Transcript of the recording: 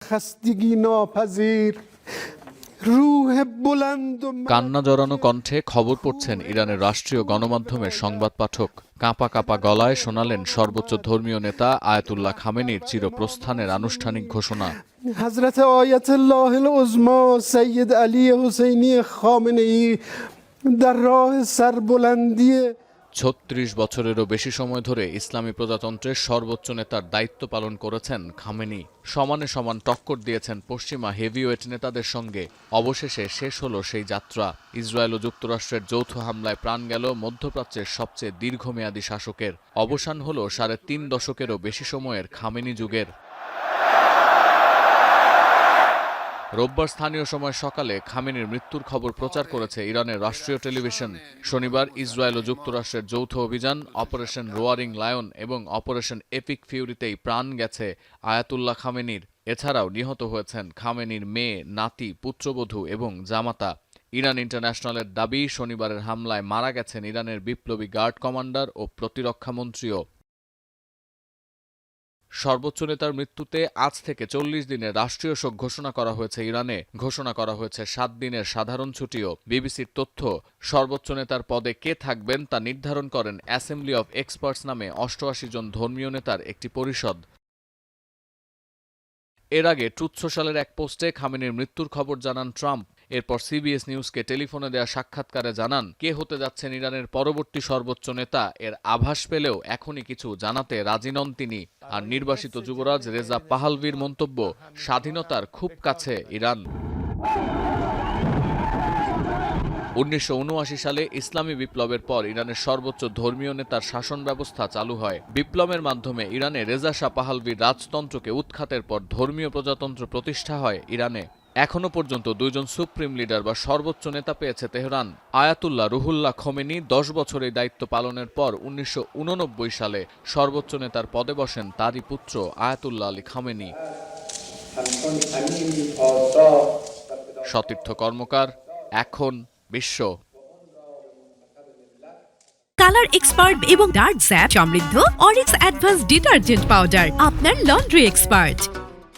خستگی ناپذیر কান্না জড়ানো কণ্ঠে খবর পড়ছেন ইরানের রাষ্ট্রীয় গণমাধ্যমের সংবাদ পাঠক। কাঁপা কাঁপা গলায় শোনালেন সর্বোচ্চ ধর্মীয় নেতা আয়াতুল্লাহ খামেনির চিরপ্রস্থানের আনুষ্ঠানিক ঘোষণা। হযরত আয়াতুল্লাহ উযমা সৈয়দ আলী হুসাইনি খামেনি در راه سربلندی ৩৬ বছরেরও বেশি সময় ধরে ইসলামী প্রজাতন্ত্রের সর্বোচ্চ নেতার দায়িত্ব পালন করেছেন খামেনি। সমানে সমান টক্কর দিয়েছেন পশ্চিমা হেভিওয়েট নেতাদের সঙ্গে। অবশেষে শেষ হলো সেই যাত্রা। ইসরায়েল ও যুক্তরাষ্ট্রের যৌথ হামলায় প্রাণ গেল মধ্যপ্রাচ্যের সবচেয়ে দীর্ঘমেয়াদী শাসকের। অবসান হলো ৩.৫ দশকেরও বেশি সময়ের খামেনি যুগের। রোববার স্থানীয় সময় সকালে খামেনির মৃত্যুর খবর প্রচার করেছে ইরানের রাষ্ট্রীয় টেলিভিশন। শনিবার ইসরায়েল ও যুক্তরাষ্ট্রের যৌথ অভিযান অপারেশন রোয়ারিং লায়ন এবং অপারেশন এপিক ফিউরিতেই প্রাণ গেছে আয়াতুল্লাহ খামেনির। এছাড়াও নিহত হয়েছেন খামেনির মেয়ে, নাতি, পুত্রবধূ এবং জামাতা। ইরান ইন্টারন্যাশনালের দাবি, শনিবারের হামলায় মারা গেছেন ইরানের বিপ্লবী গার্ড কমান্ডার ও প্রতিরক্ষামন্ত্রীও। সর্বোচ্চ নেতার মৃত্যুতে আজ থেকে ৪০ দিনের রাষ্ট্রীয় শোক ঘোষণা করা হয়েছে ইরানে। ঘোষণা করা হয়েছে ৭ দিনের সাধারণ ছুটিও। বিবিসির তথ্য, সর্বোচ্চ নেতার পদে কে থাকবেন তা নির্ধারণ করেন অ্যাসেম্বলি অব এক্সপার্টস নামে ৮৮ জন ধর্মীয় নেতার একটি পরিষদ। এর আগে ট্রুথ সোশ্যালের এক পোস্টে খামেনির মৃত্যুর খবর জানান ট্রাম্প। এরপর সিবিএস নিউজকে টেলিফোনে দেয়া সাক্ষাৎকারে জানান, কে হতে যাচ্ছেন ইরানের পরবর্তী সর্বোচ্চ নেতা এর আভাস পেলেও এখনই কিছু জানাতে রাজি নন তিনি। আর নির্বাসিত যুবরাজ রেজা পাহলভির মন্তব্য, স্বাধীনতার খুব কাছে ইরান। ১৯৭৯ সালে ইসলামী বিপ্লবের পর ইরানের সর্বোচ্চ ধর্মীয় নেতার শাসন ব্যবস্থা চালু হয়। বিপ্লবের মাধ্যমে ইরানে রেজা শাহ পাহলভির রাজতন্ত্রকে উৎখাতের পর ধর্মীয় প্রজাতন্ত্র প্রতিষ্ঠা হয় ইরানে। এখনো পর্যন্ত ২ জন সুপ্রিম লিডার বা সর্বোচ্চ নেতা পেয়েছে তেহরান। আয়াতুল্লাহ রুহুল্লাহ খোমেনি ১০ বছর এই দায়িত্ব পালনের পর ১৯৮৯ সালে সর্বোচ্চ নেতার পদে বসেন তারই পুত্র আয়াতুল্লাহ আলী খামেনি। সতীর্থ কর্মকার, এখন বিশ্ব। কালার এক্সপার্ট এবং ডার্ক স্যাপ সমৃদ্ধ অরিক্স অ্যাডভান্স ডিটারজেন্ট পাউডার, আপনার লন্ড্রি এক্সপার্ট।